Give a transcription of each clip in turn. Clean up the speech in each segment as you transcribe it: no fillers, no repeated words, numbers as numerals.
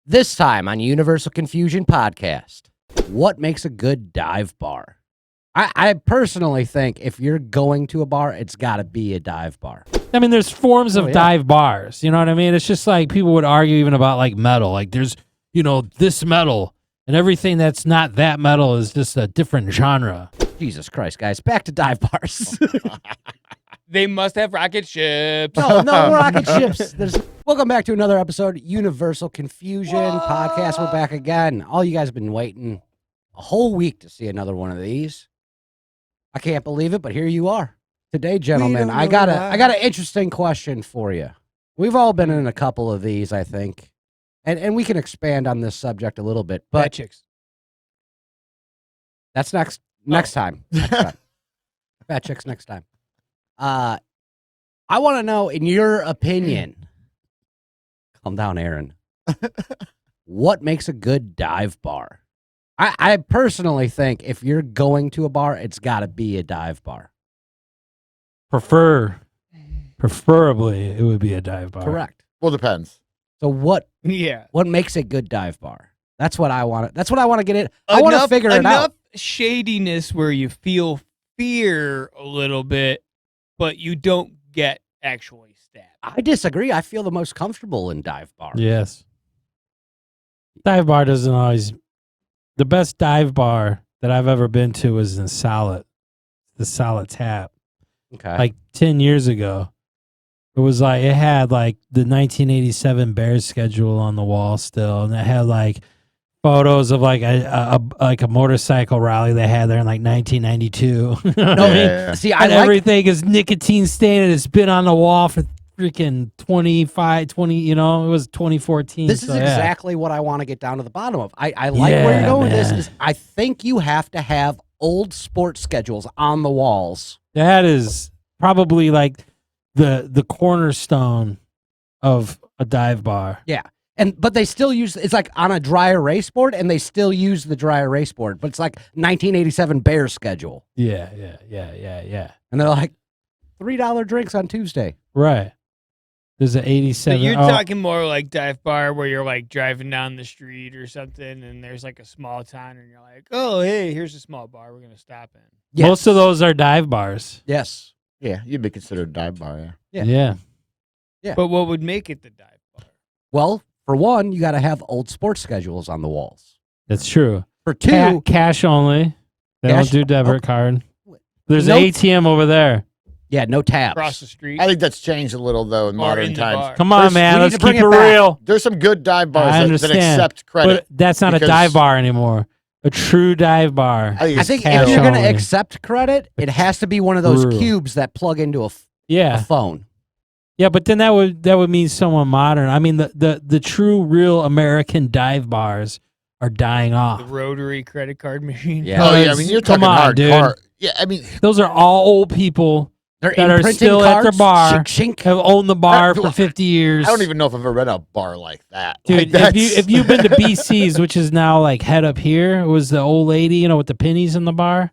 This time on Universal Confusion Podcast, what makes a good dive bar? I personally think if you're going to a bar, it's got to be a dive bar. I mean, there's forms of yeah. dive bars. You know what I mean? It's just like people would argue even about like metal. Like there's, this metal and everything that's not that metal is just a different genre. Jesus Christ, guys. Back to dive bars. They must have rocket ships. No rocket ships. Welcome back to another episode of Universal Confusion Podcast. We're back again. All you guys have been waiting a whole week to see another one of these. I can't believe it, but here you are. Today, gentlemen, I got an interesting question for you. We've all been in a couple of these, I think. And we can expand on this subject a little bit, Fat but chicks. that's next time. Next time. Fat chicks next time. I want to know, in your opinion, calm down, Aaron. What makes a good dive bar? I personally think if you're going to a bar, it's got to be a dive bar. Preferably, it would be a dive bar. Correct. Well, depends. So what Yeah. makes a good dive bar? That's what I want. That's what I want to get it. I want to figure it out. Enough shadiness where you feel fear a little bit, but you don't get actually stabbed. I disagree. I feel the most comfortable in dive bars. Yes. Dive bar doesn't always. The best dive bar that I've ever been to was in Salad, the Salad Tap. Okay. Like 10 years ago. It was like, it had like the 1987 Bears schedule on the wall still. And it had like photos of like a motorcycle rally they had there in like 1992. You know what I mean? Yeah. See, I And like everything is nicotine stained and it's been on the wall for freaking 20, it was 2014. This is so, yeah. exactly what I want to get down to the bottom of. I like where you're Yeah, going with this. man. Is I think you have to have old sports schedules on the walls. That is probably like the cornerstone of a dive bar. But they still use it's like on a dry erase board, and they still use the dry erase board. But it's like 1987 Bears schedule, Yeah. and they're like $3 drinks on Tuesday. Right. There's an So 87. you're oh, talking more like dive bar where you're like driving down the street or something and there's like a small town and you're like, oh, hey, here's a small bar we're going to stop in. Yes. Most of those are dive bars. Yes. Yeah, you'd be considered a dive bar, yeah. Yeah. Yeah. But what would make it the dive bar? Well, for one, you got to have old sports schedules on the walls. That's true. For two, Cash only. They Cash- don't do debit card. There's No- an ATM over there. yeah, no tabs. Across the street? I think that's changed a little, though, in or modern in the times. bar? Come on, There's- man. we need Let's to bring keep it it back. real. There's some good dive bars I that understand. accept credit. But that's not a because- dive bar anymore. A true dive bar. I think if cash you're going to only. accept credit, it has to be one of those True. cubes that plug into a Yeah. phone. Yeah, but then that would mean someone modern. I mean, the true, real American dive bars are dying The off. rotary credit card machine? Yeah. Oh, yeah, I mean, you're Come talking on, dude. hardcore. Yeah, I mean, Those are all old people They're that are imprinting still at their cards, bar, shink, shink. have owned the bar I- for 50 years. I don't even know if I've ever read a bar like that. Dude, Like, that's- if you've been to BC's, which is now like head up here, it was the old lady, with the pennies in the bar.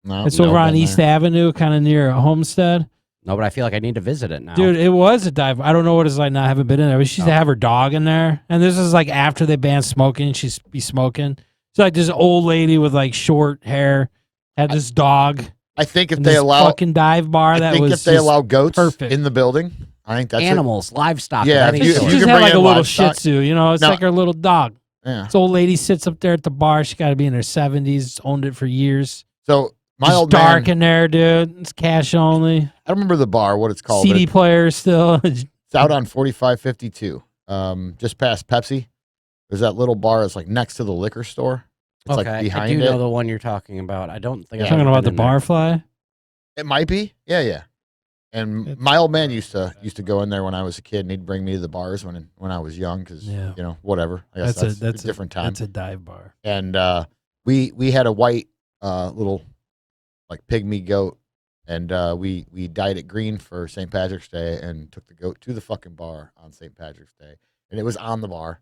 No, It's no, over on been East there. Avenue, kind of near Homestead. No, but I feel like I need to visit it now. Dude, it was a dive. I don't know what it's like now. I haven't been in there. But she used to have her dog in there. And this is like after they banned smoking. She'd be smoking. It's like this old lady with like short hair had this dog. I think if in they this allow, fucking dive bar I that think was if they just allow goats perfect. in the building, I think that's it. animals, livestock. Yeah, of any if you- She sort. you just can had bring like a in little livestock. Shih Tzu. It's No. like her little dog. Yeah. This old lady sits up there at the bar. She got to be in her 70s. Owned it for years. So my It's old dark man, in there, dude. It's cash only. I don't remember the bar, what it's called. CD but player still. It's out on 4552, just past Pepsi. There's that little bar that's like next to the liquor store. It's Okay, like I behind do it. know the one you're talking about. I don't think Yeah. I've Talking ever about the been in there. Barfly. It might be. Yeah. And It's- my old man used to go in there when I was a kid, and he'd bring me to the bars when I was young, because Yeah. whatever. I guess that's a different time. That's a dive bar. And we had a white little like pygmy goat, and we dyed it green for St. Patrick's Day, and took the goat to the fucking bar on St. Patrick's Day, and it was on the bar.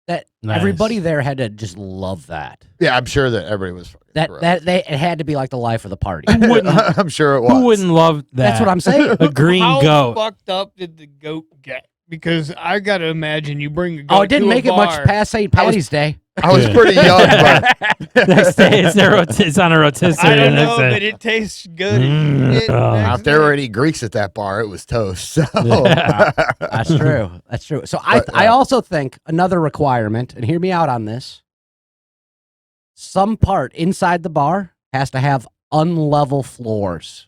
That Nice. everybody there had to just love that. Yeah, I'm sure that everybody was fucking thrilled. It had to be like the life of the party. Who wouldn't? I'm sure it was. Who wouldn't love that? That's what I'm saying. A green How goat. fucked up did the goat get? because I gotta imagine you bring a goat Oh, it didn't to a make it much bar. past St. Patty's Day. I was Yeah. pretty young, but Next day, it's on a rotisserie. I don't the know, next day. but it tastes good. Mm, as shit oh. next if there were day. any Greeks at that bar, it was toast. So Yeah. That's true. That's true. So But, I also think another requirement, and hear me out on this. Some part inside the bar has to have unlevel floors.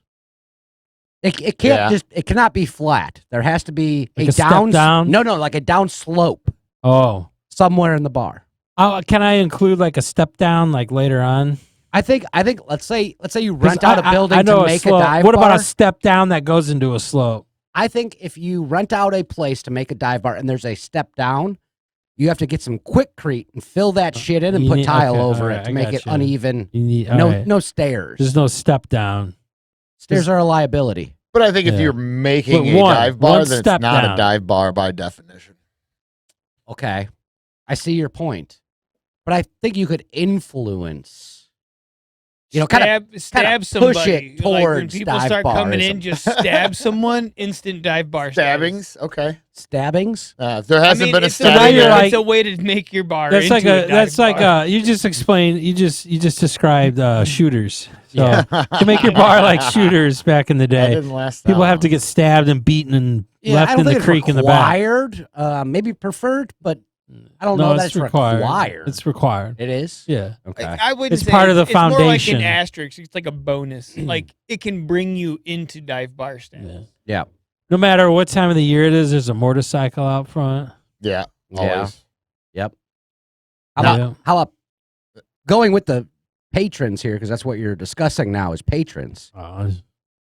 It can't Yeah. it cannot be flat. There has to be Like a a step down down? No, like a down slope Oh. somewhere in the bar. Can I include like a step down like later on? I think let's say you 'Cause rent out a building I know to make a slope. dive What bar. about a step down that goes into a slope? I think if you rent out a place to make a dive bar and there's a step down, you have to get some Quickcrete and fill that shit in and You put need- tile okay, over alright, it to I make it gotcha. uneven. You need No stairs. There's no step down. Stairs are a liability. but I think if Yeah. you're making But a one- dive bar, one then it's step not down. a dive bar by definition. Okay. I see your point. But I think you could influence, kind of stab push somebody. it Like when towards people dive start coming barism. in, just stab someone. Instant dive bar status. Stabbings, okay. stabbings. There I hasn't mean, been a it's now stabbing. you're yet. like- it's a way to make your bar. That's into like a dive bar. you just explained you just described shooters. So Yeah. to make your bar like shooters back in the That day. didn't last. that People have to long. get stabbed and beaten and Yeah, I left don't in the think it's creek in the back. required. Maybe preferred, but I don't No, know that it's it's required. It's required. It is? Yeah. Okay. I wouldn't It's say part of the it's more like foundation. an asterisk. It's like a bonus. Like it can bring you into dive bar status. Yeah. No matter what time of the year it is, there's a motorcycle out front. Yeah, Yeah. always. How about, Yeah. how about going with the patrons here, because that's what you're discussing now is patrons.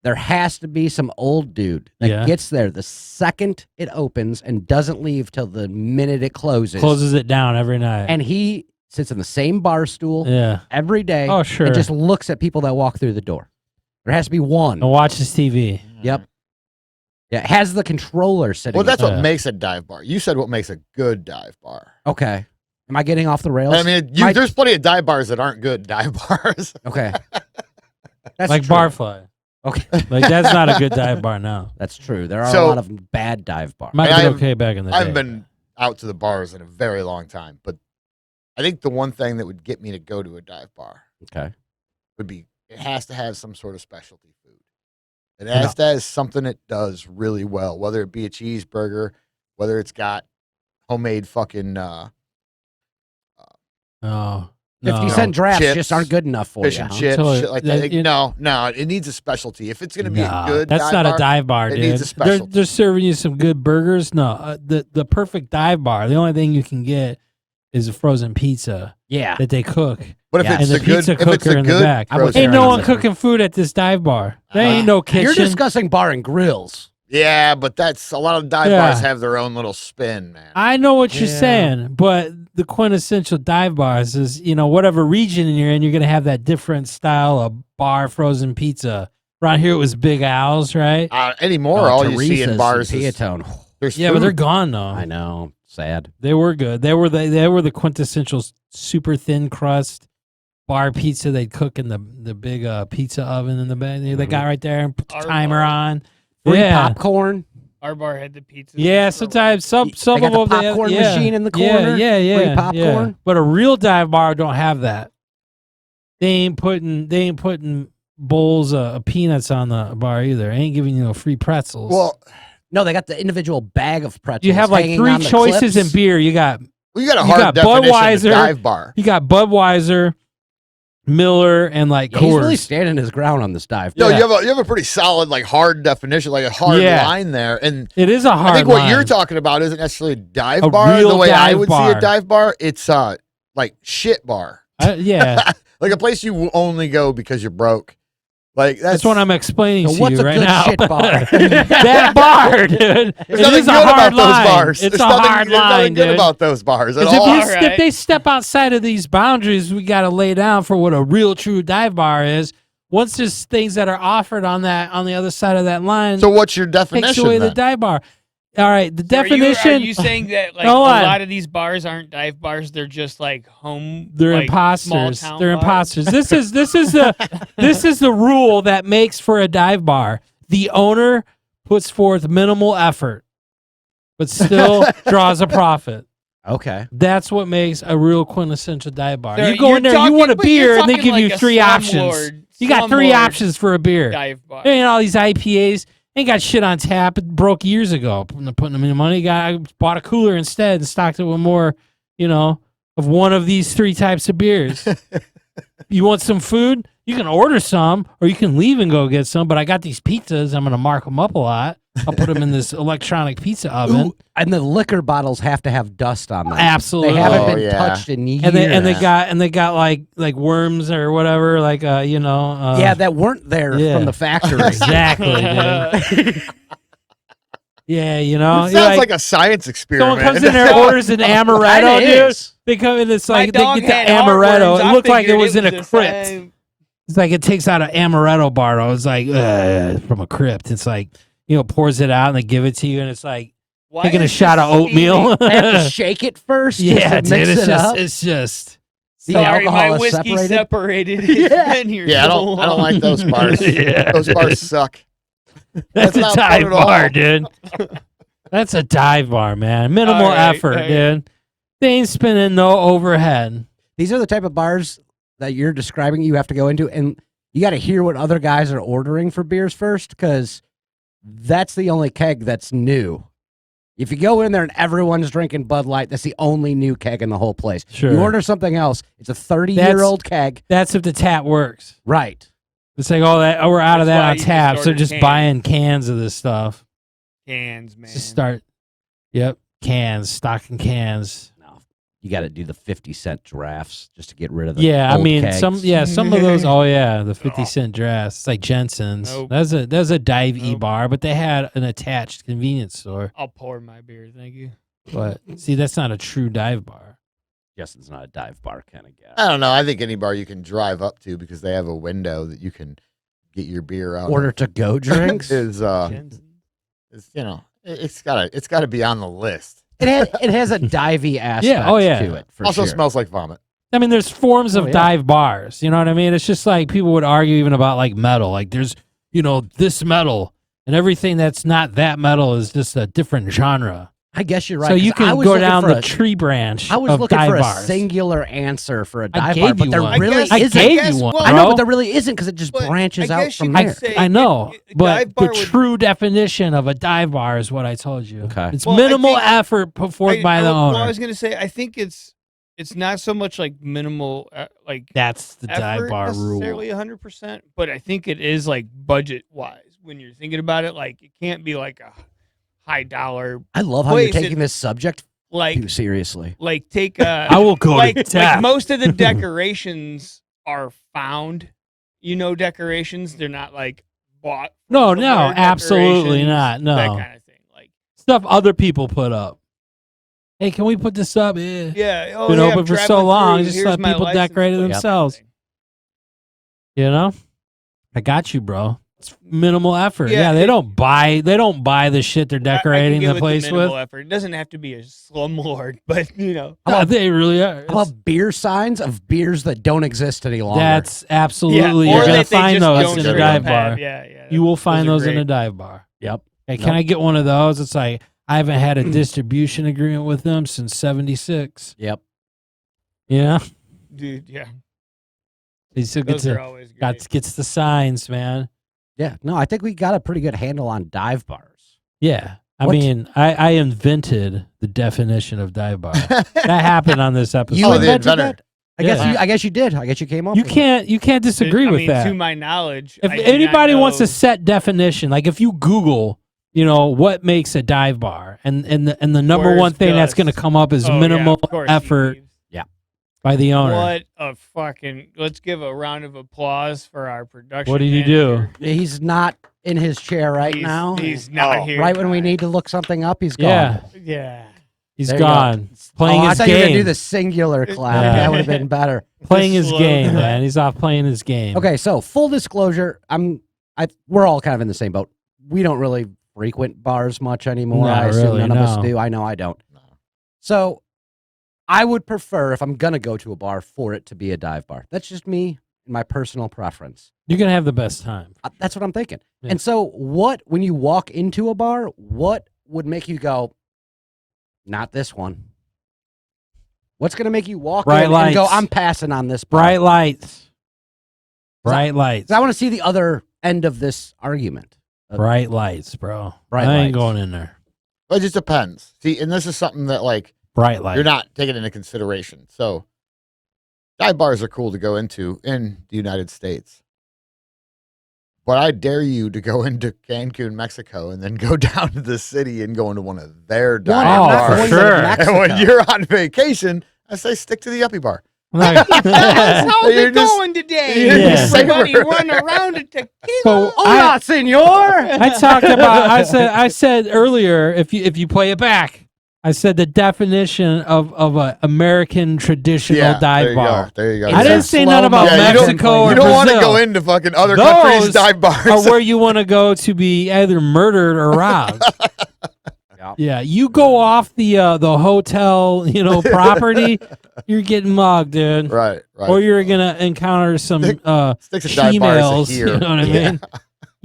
There has to be some old dude that Yeah. gets there the second it opens and doesn't leave till the minute it closes. Closes it down every night. And he sits in the same bar stool yeah. every day Oh, sure. and just looks at people that walk through the door. There has to be one. And watches TV. Yep. Yeah, it has the controller sitting. Well, that's what Yeah. makes a dive bar. You said what makes a good dive bar. okay. Am I getting off the rails? I mean, My- there's plenty of dive bars that aren't good dive bars. okay. That's Like true. Barfly. Okay. Like that's not a good dive bar now. That's true. There are a So- lot of bad dive bars. Might I have been have- okay back in the day. I haven't been out to the bars in a very long time, but I think the one thing that would get me to go to a dive bar Okay. would be it has to have some sort of specialty food. It has to have something it does really well, whether it be a cheeseburger, whether it's got homemade fucking Oh. 50-cent drafts chips, just aren't good enough for fish you. and huh? chips, So shit like that- that. you- No, it needs a specialty. If it's going to be a good that's dive not bar, a dive bar, it dude. needs a specialty. They're serving you some good burgers. No, the perfect dive bar. The only thing you can get is a frozen pizza Yeah. that they cook. But if Yeah. it's And the a good, pizza if it's cooker a in the good back. I was frozen Ain't there no on one this pizza- cooking food at this dive bar. There ain't no kitchen. You're discussing bar and grills. Yeah, but that's a lot of dive Yeah. bars have their own little spin, man. I know what you're Yeah. saying, but the quintessential dive bars is, whatever region you're in, you're going to have that different style of bar frozen pizza. Around here, it was Big Al's, right? Anymore, Oh, all you see Teresa's in and bars is Piatone. there's Yeah, but they're food. gone though. I know. Sad. They were good. They were the quintessential super thin crust bar pizza they'd cook in the big pizza oven in the bed. They got right there and put the Our timer bar. on. Free Yeah. popcorn. Our bar had the pizza. Yeah, sometimes some They got of the them they have- popcorn yeah. machine in the Yeah, corner. Yeah, yeah, Free yeah. popcorn. But a real dive bar don't have that. They ain't putting bowls of peanuts on the bar either. They ain't giving you no free pretzels. Well, No, they got the individual bag of pretzels. you have like hanging 3 on the choices in clips. beer. You got we got a You hard got definition of Budweiser. dive bar. Budweiser, Miller, and like Yeah, he's really Coors. standing his ground on this dive. No, Yeah. you have a pretty solid like hard definition, like a hard Yeah. line there. And It is a hard I think what line. you're talking about isn't necessarily a dive A bar. real The way I dive would see bar. a dive bar, it's like shit bar. Yeah, Like a place you only go because you're broke. Like that's what I'm explaining So to what's you a right good now. shit bar? That bar, dude. There's It nothing is a good hard about line. those bars. It's There's a nothing, hard there's nothing line, good dude. about those bars at 'Cause all. if Alright. they step outside of these boundaries, we got to lay down for what a real true dive bar is. Once there's things that are offered on the other side of that line, So what's your takes definition away the then? dive bar. All right, the So are definition. you saying that like Hold a on. lot of these bars aren't dive bars? They're just like home. They're like, imposters. small-town They're bars? imposters. This is the rule that makes for a dive bar. The owner puts forth minimal effort, but still draws a profit. Okay. That's what makes a real quintessential dive bar. So You go you're in there, you talking- want a but you're beer, and they talking give you like a 3 options. slumlord- You got 3 slumlord options for a beer. dive bar. You know, all these IPAs ain't got shit on tap. It broke years ago. Putting them in money. I bought a cooler instead and stocked it with more, of one of these 3 types of beers. You want some food? You can order some, or you can leave and go get some. But I got these pizzas. I'm going to mark them up a lot. I'll put them in this electronic pizza oven. Ooh, and the liquor bottles have to have dust on them. Absolutely. They haven't Oh, been yeah. touched in years. And they got like worms or whatever, like yeah, that weren't there yeah. from the factory. exactly, dude. Yeah, It you're sounds like, like a science experiment. someone comes in there, orders an amaretto, Kinda dude. is. They come in, it's My like they dog get the had amaretto. heartworms. It I looked like it figured was in a the crypt. same. It's like it takes out an amaretto bar. It was like from a crypt. It's like pours it out and they give it to you, and it's like Why taking a is shot this of oatmeal. I have to shake it first. just yeah, to dude. mix It's it just up. it's just The Sorry, my alcohol is whiskey separated. It's Yeah. been here Yeah, I so don't long. like those bars. Yeah, Those dude. bars suck. That's a not dive fun at all. bar, dude. That's a dive bar, man. Minimal All right, effort, all right. dude. They ain't spending no overhead. These are the type of bars that you're describing you have to go into, and you got to hear what other guys are ordering for beers first, because that's the only keg that's new. If you go in there and everyone's drinking Bud Light, that's the only new keg in the whole place. Sure. You order something else, it's a 30-year-old keg. That's if the tap works. Right. It's like, we're out of That's that why on you just tap. So order just cans. buying cans of this stuff. Cans, man. Just start. Yep, cans, stocking cans. No. You got to do the 50-cent drafts just to get rid of the Yeah, I old mean kegs. some of those. Oh yeah, the 50-cent drafts. It's like Jensen's. Nope. That's a dive e Nope. bar, but they had an attached convenience store. I'll pour my beer, thank you. But see, that's not a true dive bar. Justin's not a dive bar kind of guy. I don't know. I think any bar you can drive up to because they have a window that you can get your beer out. Order to go drinks. is Jensen. it's gotta be on the list. It has a divey aspect Yeah. to it. For Also sure. smells like vomit. I mean, there's forms of Oh, yeah. dive bars. You know what I mean? It's just like people would argue even about like metal. Like there's, this metal and everything that's not that metal is just a different genre. I guess you're right. So you 'cause I can was go looking down for the a- tree branch I was of looking dive for a bars. singular answer for a I dive gave bar, but you there one. really I isn't. gave you one. I know, bro. but there really isn't because it just But branches I out guess you from could there. say- I know, a but dive the bar would- true definition of a dive bar is what I told you. Okay. It's Well, I minimal think- effort put forth by the owner. Well, I was gonna say, I think it's not so much like minimal, like That's the dive effort bar necessarily rule. 100%, but I think it is like budget wise when you're thinking about it. Like it can't be like a high dollar, I love how you're Place it- taking this subject like too seriously. take I will go like, to like tap. most of the decorations are found. Decorations. They're not like bought. No, from no, somewhere, absolutely decorations, not. No. that kind of thing. Like Stuff other people put up. Hey, can we put this up? yeah, oh, Been yeah, open I'm for so traveling long, through, just here's let my people license decorate it plate. themselves. You know? I got you, bro. It's minimal effort. Yeah, Yeah, they it- don't buy the shit they're I can decorating get the with place minimal with. effort. It doesn't have to be a slumlord, but They really are. How about beer signs of beers that don't exist any longer? That's absolutely or you're gonna that they find just those don't in a straight dive up have. bar. Yeah. You will find are those in great. a dive bar. Yep. Hey, can I get one of those? It's like I haven't had a distribution agreement with them since '76. Yep. Yeah, Dude. Yeah, he still those gets are the always great. gets the signs, man. Yeah. No, I think we got a pretty good handle on dive bars. Yeah, I What- mean, I invented the definition of dive bar. That happened on this episode. You Oh, the invented inventor. that? I guess Yeah. I guess you did. I guess you came up. You with it. can't disagree I with mean, that. To my knowledge, If I do anybody not wants know- a set definition, like if you Google, what makes a dive bar, and the number Where's one thing that's Gus? going to come up is Oh, yeah, minimal of course he effort leaves. by the owner. What a fucking! Let's give a round of applause for our production. What did you do? manager. He's not in his chair right He's- now. He's not Oh. here. Right when we guys. need to look something up, he's gone. Yeah, Yeah. he's There you go. gone. Playing I his thought you were gonna game. do the singular clap. Yeah. That would have been better. Playing his Slow game, clap. man. He's off playing his game. Okay, so full disclosure, we're all kind of in the same boat. We don't really frequent bars much anymore. Not I assume really, none of us no. do. I know I don't. So I would prefer, if I'm gonna go to a bar, for it to be a dive bar. That's just me and my personal preference. You're gonna have the best time. That's what I'm thinking. Yeah. And so when you walk into a bar, what would make you go, Not this one. What's going to make you walk Bright in and go, lights. I'm passing on this bar? Bright lights. Bright lights. 'Cause I want to see the other end of this argument. Bright lights, bro. Bright I ain't lights. going in there. But it just depends. See, and this is something that like Bright lights. you're not taking into consideration. So dive bars are cool to go into in the United States. But I dare you to go into Cancun, Mexico, and then go down to the city and go into one of their One, dive Oh, I'm not for going bars. to sure. Mexico. And when you're on vacation, I say stick to the uppie bar. Like- How's You're it just- going today? you're just Everybody safer. run around a tequila. So Hola, senor. I talked about. I said earlier. If you play it back, I said the definition of a American traditional there dive you bar. go. There you go. I It's didn't a say none about slow-mo Yeah, you don't- Mexico or You don't want to Brazil. go into fucking other Those countries' dive bars. Or where you want to go to be either murdered or robbed. Yeah. Yeah, you go off the hotel, property, you're getting mugged, dude. right, right. Or you're gonna encounter some Stick to dive bars females. here. You know what I Yeah. mean?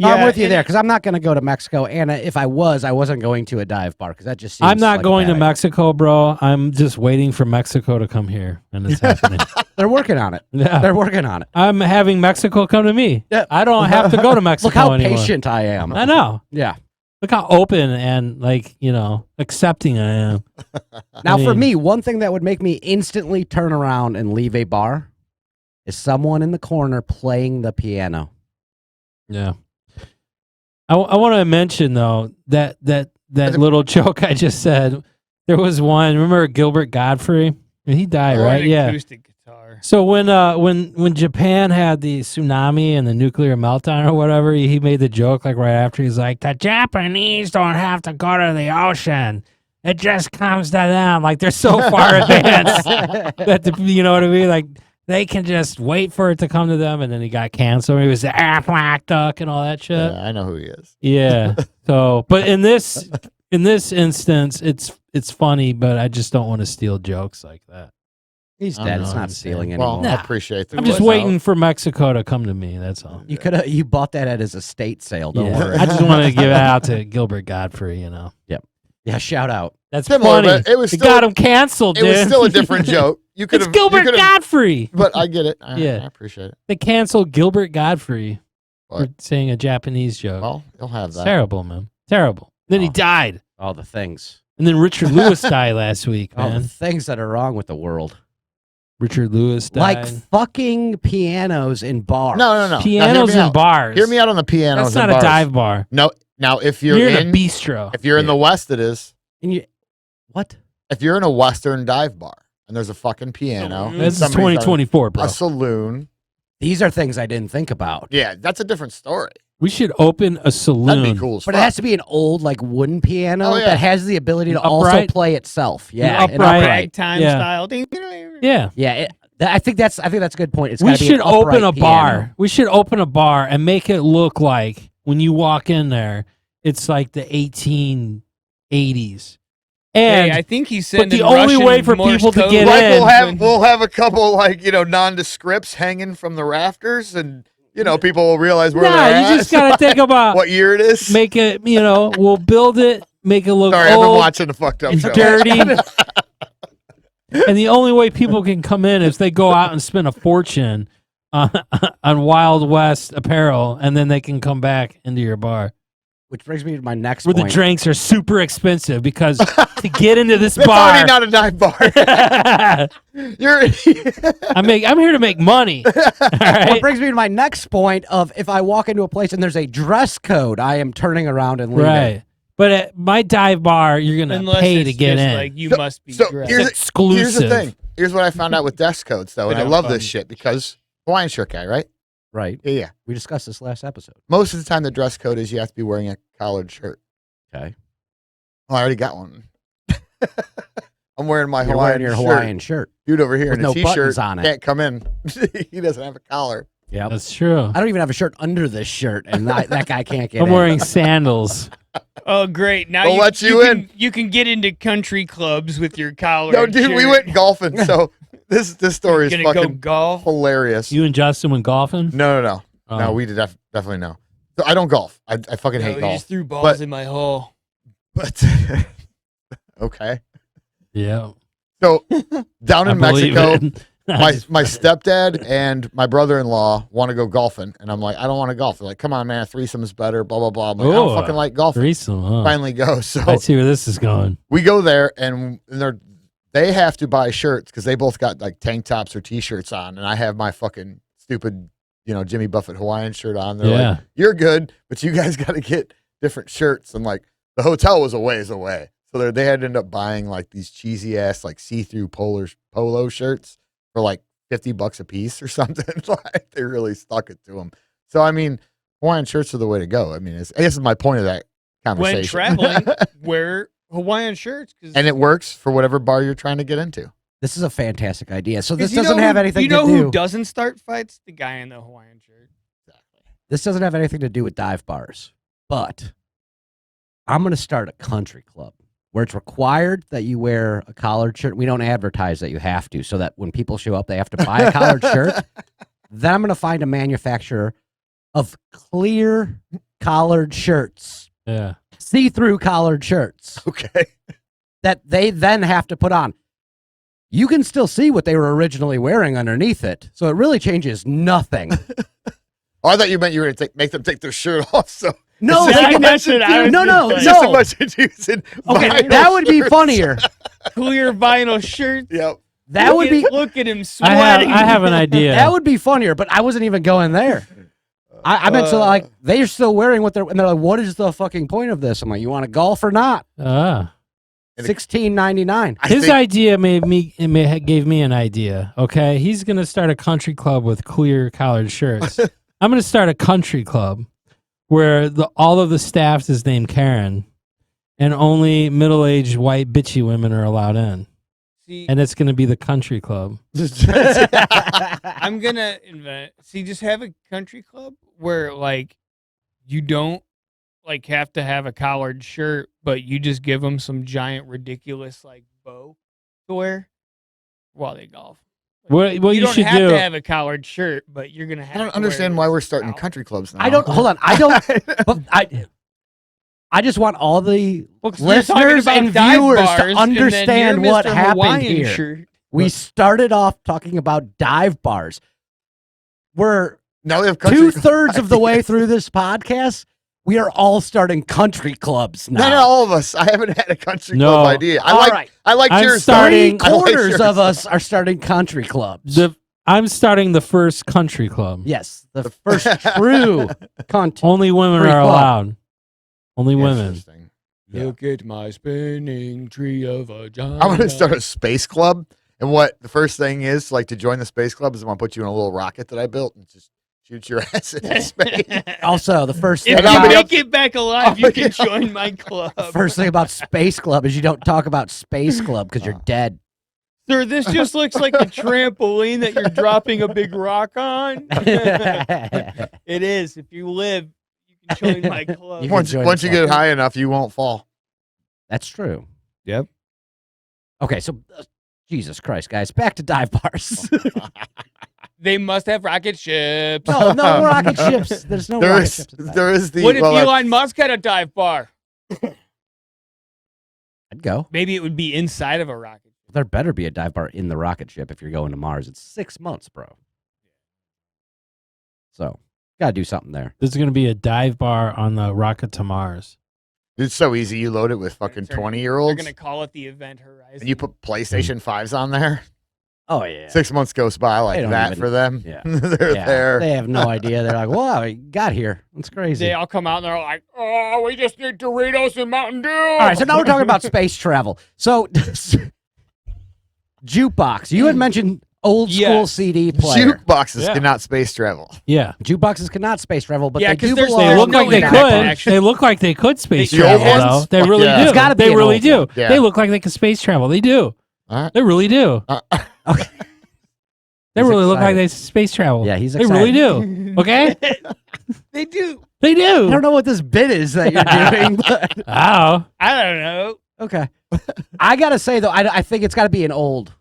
I'm with you and- there because I'm not going to go to Mexico. And if I wasn't going to a dive bar because that just seems I'm not like a going bad to idea. Mexico, bro. I'm just waiting for Mexico to come here, and it's happening. They're working on it. Yeah. They're working on it. I'm having Mexico come to me. Yeah. I don't have to go to Mexico Look how anymore. patient I am. I know. Yeah. Look how open and accepting I am. Now, for mean- me, one thing that would make me instantly turn around and leave a bar is someone in the corner playing the piano. Yeah. I want to mention though that little joke I just said. There was one. Remember Gilbert Godfrey? He died, Or right? an Yeah. acoustic guitar. So when Japan had the tsunami and the nuclear meltdown or whatever, he made the joke like right after. He's like, the Japanese don't have to go to the ocean. It just comes to them. Like they're so far advanced that you know what I mean? Like they can just wait for it to come to them. And then he got canceled. He was the Aflac duck and all that shit. Yeah, I know who he is. Yeah. So, but in this instance, it's funny, but I just don't want to steal jokes like that. He's I dead. know It's what I'm not stealing saying. Well, anymore. I Nah. appreciate the I'm just voice waiting out. for Mexico to come to me. That's all. You bought that at his estate sale. Don't Yeah. worry. I just want to give it out to Gilbert Godfrey. Yeah, shout out. That's Similar, funny. but it was They still- got him canceled, It dude. was still a different joke. You could It's have Gilbert Godfrey. But I get it. I Yeah. appreciate it. They canceled Gilbert Godfrey for What? saying a Japanese joke. Well, he'll have It's that. terrible, man. Terrible. Then he Oh. died. All the things. And then Richard Lewis died last week, All man. the things that are wrong with the world. Richard Lewis died. Like fucking pianos in bars. No, no, no. Now, Pianos hear me and out. bars. Hear me out on the pianos. That's not and a bars. dive bar. No. Now, if you're You're in in a bistro. if you're in Yeah. the West, it is. And you, what? If you're in a Western dive bar and there's a fucking piano, Saloon. This is somebody's on 2024, bro. a saloon. These are things I didn't think about. Yeah, that's a different story. We should open a saloon. That'd be cool as But fuck. it has to be an old, like, wooden piano Oh, yeah. that has the ability to An also upright? play itself. Yeah, An an upright. Ragtime Yeah. style. Yeah. Yeah, I think that's a good point. It's We gotta be should an upright open a piano. bar. We should open a bar and make it look like when you walk in there, it's like the 1880s. And Hey, I think he's sending the only Russian way for Morse people to code. get Like in- we'll have a couple like nondescripts hanging from the rafters, and people will realize where nah, they're you at. just gotta think about what year it is. make it. We'll build it, make it look Sorry, I've been old watching the fucked up and show. dirty. And the only way people can come in is they go out and spend a fortune on Wild West apparel, and then they can come back into your bar. Which brings me to my next Where the point. drinks are super expensive because to get into this That's bar, already not a dive bar. You're I'm here to make money. All What right? brings me to my next point of if I walk into a place and there's a dress code, I am turning around and leaving. Right. But at my dive bar, you're gonna Unless pay it's to get just in. like you So- must be so dressed. here's Exclusive. Here's the thing. Here's what I found out with desk codes, though, and They I don't love come. this shit because Hawaiian shirt guy, right? Right. Yeah, yeah. We discussed this last episode. Most of the time, the dress code is you have to be wearing a collared shirt. Okay. Oh, I already got one. I'm wearing my You're Hawaiian wearing your shirt. Hawaiian shirt. Dude over here with in a no t-shirt buttons on it. can't come in. He doesn't have a collar. Yeah. That's true. I don't even have a shirt under this shirt, and that guy can't get I'm in. wearing sandals. Oh, great! Now We'll you, let you in. You can get into country clubs with your collar. No, dude, we went golfing, so this story is Gonna go fucking golf. hilarious. You and Justin went golfing? No. Oh. No, we did definitely no. So I don't golf. I fucking No, hate he golf. just threw balls But- in my hole. But okay. Yeah. So down I in believe Mexico, it. my stepdad and my brother-in-law want to go golfing, and I'm like, I don't want to golf. They're like, come on, man, a threesome's better. Blah blah blah. I'm like, I don't Ooh, fucking like golfing. Threesome, huh? Finally go. So I see where this is going. we go there, and they have to buy shirts because they both got like tank tops or t-shirts on, and I have my fucking stupid, Jimmy Buffett Hawaiian shirt on. They're Yeah. like, you're good, but you guys got to get different shirts. And like the hotel was a ways away, so they had to end up buying like these cheesy ass like see-through polo shirts for like $50 a piece or something. Like they really stuck it to them. So I mean, Hawaiian shirts are the way to go. I mean, I guess it's my point of that conversation. When traveling, wear Hawaiian shirts. And it works for whatever bar you're trying to get into. This is a fantastic idea. So this 'cause you doesn't know have who- anything You know to do. who doesn't start fights? The guy in the Hawaiian shirt. This doesn't have anything to do with dive bars, but I'm going to start a country club where it's required that you wear a collared shirt. We don't advertise that you have to, so that when people show up, they have to buy a collared shirt. Then I'm going to find a manufacturer of clear collared shirts, Yeah. see-through collared shirts Okay. that they then have to put on. You can still see what they were originally wearing underneath it, so it really changes nothing. Oh, I thought you meant you were going to make them take their shirt off. So No, It's they not can, much that I was no, no, just it's just a no. bunch of dudes in Okay, vinyl that would be shirts. funnier. Clear vinyl shirt. Yep. That would be Look at him I sweating. have an idea. that would be funnier, but I wasn't even going there. I meant to like they're still wearing what they're and they're like, what is the fucking point of this? I'm like, you want to golf or not? Ah. $16.99. I His think- idea gave me an idea. Okay, he's gonna start a country club with clear collared shirts. I'm gonna start a country club where all of the staff is named Karen, and only middle-aged white bitchy women are allowed in, See, and it's gonna be the country club. I'm gonna invent. See, just have a country club where like you don't like have to have a collared shirt, but you just give them some giant ridiculous like bow to wear while they golf. What you you don't should have do? to have a collared shirt, but you're gonna have. I don't to understand wear why we're starting collar. country clubs now. I don't hold on. I don't but I just want all the Well, 'cause we're talking listeners about and dive viewers bars, to and then understand you're what Mr. happened Hawaiian here. shirt. We started off talking about dive bars. We're Now we have country 2/3 of the way through this podcast. We are all starting country clubs now. Not all of us. I haven't had a country No. club idea. I All like right. I like I'm yours. starting- I like Three-quarters yours. of us are starting country clubs. I'm starting the first country club. Yes, the first true country. Only women Free are club. allowed. Only women. Interesting. Look at my spinning tree of a giant. I'm gonna start a space club, and what the first thing is like to join the space club is I'm gonna put you in a little rocket that I built and just shoot your ass into space. Also, the first thing If And you nobody about, make it back alive, you can join my club. first thing about Space Club is you don't talk about Space Club because you're dead. Sir, this just looks like a trampoline that you're dropping a big rock on. It is. If you live, you can join my club. You can once join once the you get club. high enough, you won't fall. That's true. Yep. Okay, so Jesus Christ, guys, back to dive bars. They must have rocket ships. no rocket ships. There's no There rocket is ships. at dive there is the What if well, Elon Musk had a dive bar? I'd go. Maybe it would be inside of a rocket. There better be a dive bar in the rocket ship if you're going to Mars. It's 6 months, bro. So, gotta do something there. There's going to be a dive bar on the rocket to Mars. it's so easy. You load it with fucking They're 20-year-olds, gonna call it the Event Horizon. and you put PlayStation 5s on there. Oh yeah. 6 months goes by They like don't that even- for them. yeah. They're Yeah, there. They have no idea. They're like, "Wow, we got here. That's crazy." They all come out and they're like, "Oh, we just need Doritos and Mountain Dew." All right, so now we're talking about space travel. So, jukebox. You had mentioned old school Yes. CD player. Jukeboxes Yeah. cannot space travel. Yeah. Jukeboxes cannot space travel, but Yeah, they 'cause do there's- belong. They There's look no like they internet could. connection. They look like they could space The old travel, though. ones? They really Yeah. do. It's gotta be They an really old do. one. Yeah. They look like they can space travel. They do. All right. They really do. Okay. They He's really look like excited. they space travel. Yeah, he's They really excited. do. Okay? They do. They I do. don't know what this bit is that you're doing, but Oh. I don't know. okay. I gotta say though, I think it's got to be an old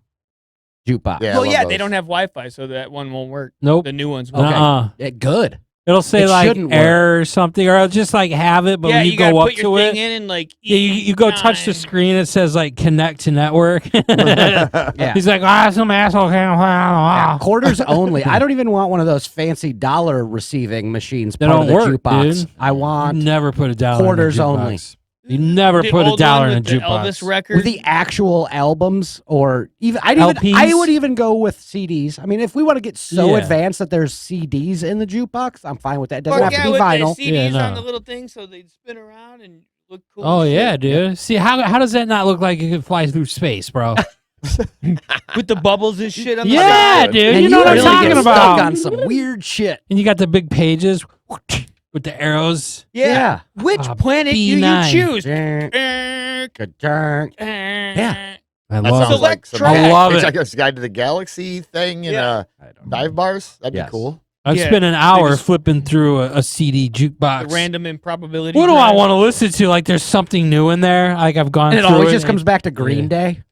jukebox. Yeah, I Well, love yeah, those. they don't have Wi-Fi, so that one won't work. Nope. The new ones won't. Okay. Uh-uh. Yeah, good. It'll say It like shouldn't work. error or something, or it'll just like have it, but yeah, when you you gotta go up put your to thing it, in and like. yeah, you go touch the E9. screen. It says like connect to network. Yeah. He's like, some asshole can't play on the Yeah, wall. quarters only. I don't even want one of those fancy dollar receiving machines. They Part don't of the work, jukebox. dude. I You want never put a dollar quarters in a only. jukebox. You never The put a old dollar one in a with the jukebox. Elvis record. with the actual albums, or even I LPs? would even go with CDs. I mean, if we want to get so Yeah. advanced that there's CDs in the jukebox, I'm fine with that. It doesn't Fuck have yeah, to be with vinyl. the CDs Yeah, on no. the little thing so they'd spin around and look cool. Oh as yeah, shit. dude. See how does that not look like it could fly through space, bro? With the bubbles and shit on the Yeah, side. dude. And You know what I'm really talking get about. stuck on some weird shit. And you got the big pages with the arrows. Yeah. Which Ah, planet do you B9. choose? Yeah. Yeah. I That love sounds it. like some Select I love it. Hitchhiker's Guide to the Galaxy thing in Yeah. I don't know. dive bars. That'd Yes. be cool. I've Yeah, spent an hour just- flipping through a CD jukebox. The random improbability. What do I drive. want to listen to? Like there's something new in there. Like I've gone And it through always it. just comes back to Green Day.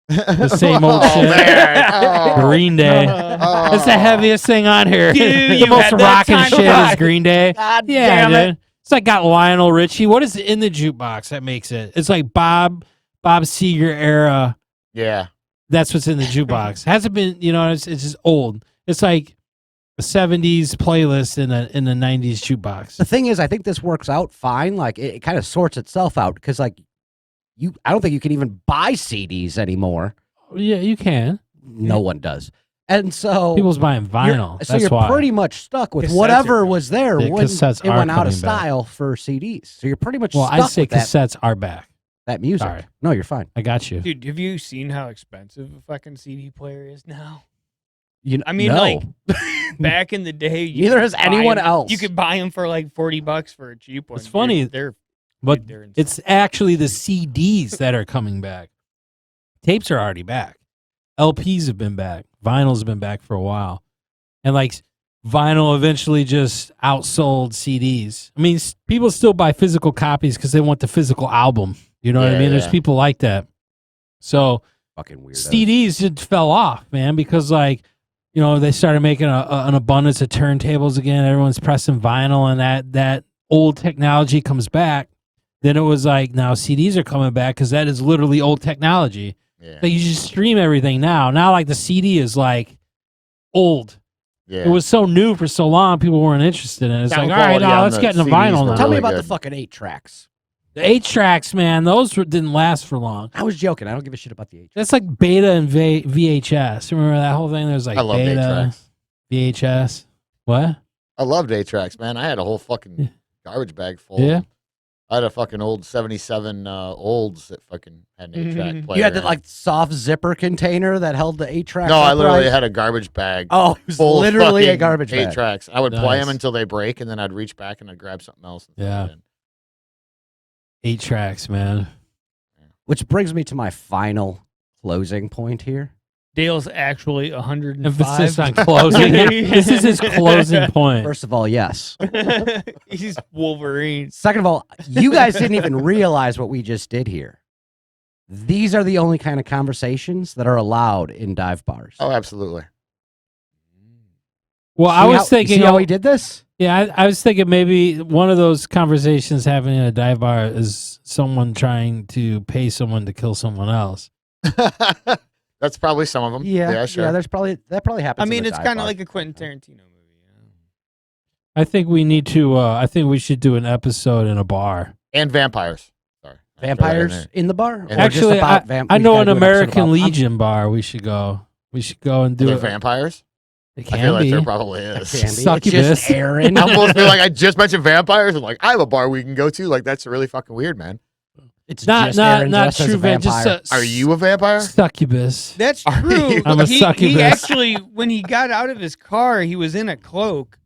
The same old Oh, shit. man. Oh. Green Day. Oh. That's the heaviest thing on here. Dude, the you most had that rocking time shit right. is Green Day. God Yeah, damn it. dude. It's like got Lionel Richie. What is in the jukebox that makes it? It's like Bob Seger era. Yeah. That's what's in the jukebox. Hasn't been, it's just old. It's like a 70s playlist in the 90s jukebox. The thing is, I think this works out fine. Like it kind of sorts itself out because, like, I don't think you can even buy CDs anymore. Yeah, you can. No one does, and so People's buying you're- vinyl. So That's you're why. pretty much stuck with Cassettes whatever are- was there Yeah, when cassettes it are went out of coming back. style for CDs. So you're pretty much Well, stuck I say with that, cassettes are back. that music. Sorry. No, you're fine. I got you. Dude, have you seen how expensive a fucking CD player is now? You, I mean, no. like back in the day, you Neither could has buy anyone 'em- else. You could buy them for like $40 for a cheap one. It's funny, They're But they're insane. it's actually the CDs that are coming back. Tapes are already back. LPs have been back. Vinyls have been back for a while. And like vinyl eventually just outsold CDs. I mean, people still buy physical copies because they want the physical album. You know what I Yeah, mean? There's yeah. people like that. So Fucking weird. CDs just fell off, man, because like, they started making an abundance of turntables again. Everyone's pressing vinyl, and that old technology comes back. Then it was like, now CDs are coming back because that is literally old technology. Yeah. So you just stream everything now. Now, like the CD is like old. Yeah. It was so new for so long, people weren't interested in it. It's Sound like, all right, quality now on let's the get into CDs vinyl were now. Tell me really about the good. fucking 8-tracks. The 8-tracks, man, those didn't last for long. I was joking. I don't give a shit about the 8-tracks. That's like beta and VHS. Remember that whole thing? There's like I love beta, 8-tracks. VHS. What? I loved 8-tracks, man. I had a whole fucking garbage bag full. Yeah. I had a fucking old 77 olds that fucking had an 8-track player. You had that in it. like soft zipper container that held the 8-track. No, I literally upright? had a garbage bag. Oh, it was full of literally a fucking garbage bag. 8-tracks. I would play them Nice. until they break, and then I'd reach back and I'd grab something else. And throw Yeah. it in. 8-tracks, man. Which brings me to my final closing point here. Dale's actually 105. Emphasis on closing. This is his closing point. First of all, yes. He's Wolverine. Second of all, you guys didn't even realize what we just did here. These are the only kind of conversations that are allowed in dive bars. Oh, absolutely. Well, I was thinking, see how we did this? yeah, I was thinking maybe one of those conversations happening in a dive bar is someone trying to pay someone to kill someone else. That's probably some of them. Yeah, sure. yeah. That probably happens. I in mean, a it's dive kind of bar. like a Quentin Tarantino movie. I think we need to. I think we should do an episode in a bar. And vampires. Sorry. I threw that in vampires there. in the bar. And Or just Actually, about I we know gotta an do episode American about- Legion bar. We should go. We should go and Are do there it. vampires? It I can feel like be. there probably is. Can be. Succubus. It's just Aaron. I almost feel like I just mentioned vampires and like I have a bar we can go to. Like that's really fucking weird, man. It's not just not Aaron not dressed as true a vampire. vampire. Just Are you a vampire? succubus? That's Are true. you? I'm a he succubus. actually, when he got out of his car, he was in a cloak.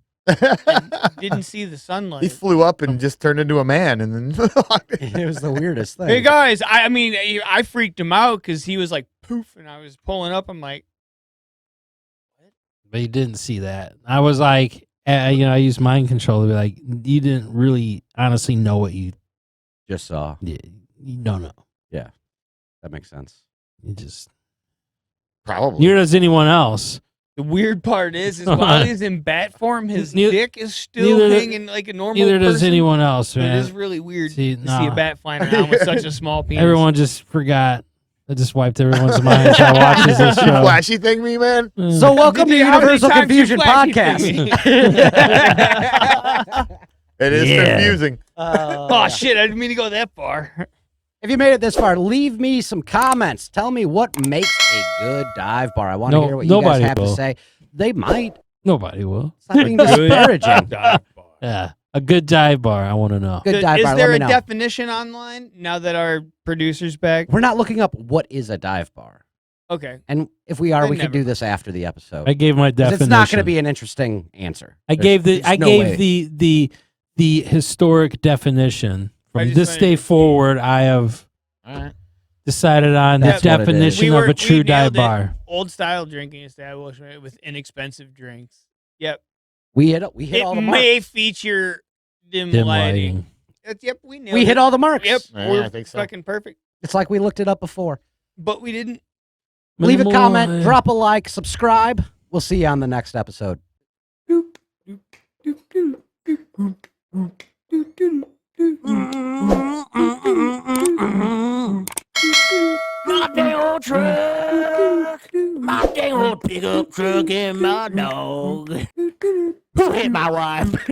Didn't see the He sunlight. flew up and just turned into a man, and then It was the weirdest thing. Hey guys, I mean, I freaked him out because he was like poof, and I was pulling up. I'm like, But you didn't see that. I was like, I used mind control to be like, you didn't really honestly know what you Just saw. you don't know. That makes sense. You just probably. neither does anyone else. The weird part is while he's in bat form, his Neither- dick is still neither- hanging like a normal Neither does person. anyone else, But it man. is really weird See, to see a nah. bat flying around with such a small penis. Everyone just forgot. That just wiped everyone's mind that watches this You show. flashy thing me, man. So welcome to How many Universal times you Confusion flashy Podcast. It is Yeah. confusing. Oh shit! I didn't mean to go that far. If you made it this far, leave me some comments. Tell me what makes a good dive bar. I want to No- hear what you guys nobody have to will. say. They might. Nobody will. It's not being disparaging. Yeah. A good dive bar, I want to know. Good dive Is bar. there Let a me know. definition online now that our producer's back? We're not looking up what is a dive bar. Okay. And if we are, Then we can never do mind. this after the episode. I gave my 'Cause definition. it's not going to be an interesting answer. I There's- gave there's no way. the historic definition. I From just this wanted day to see. forward, I have All right. decided on the That's what it is. definition We of a we true dive nailed it. bar. Old style drinking establishment with inexpensive drinks. Yep. We hit all It the marks. may feature dim, Dim lighting. lighting. Yep, we nailed We it. hit all the marks. Yep, Yeah, we're I think so. fucking perfect. It's like we looked it up before. But we didn't. Leave a Minimal comment, light. drop a like, subscribe. We'll see you on the next episode. My dang old truck, my dang old pickup truck, and my dog. Who hit my wife?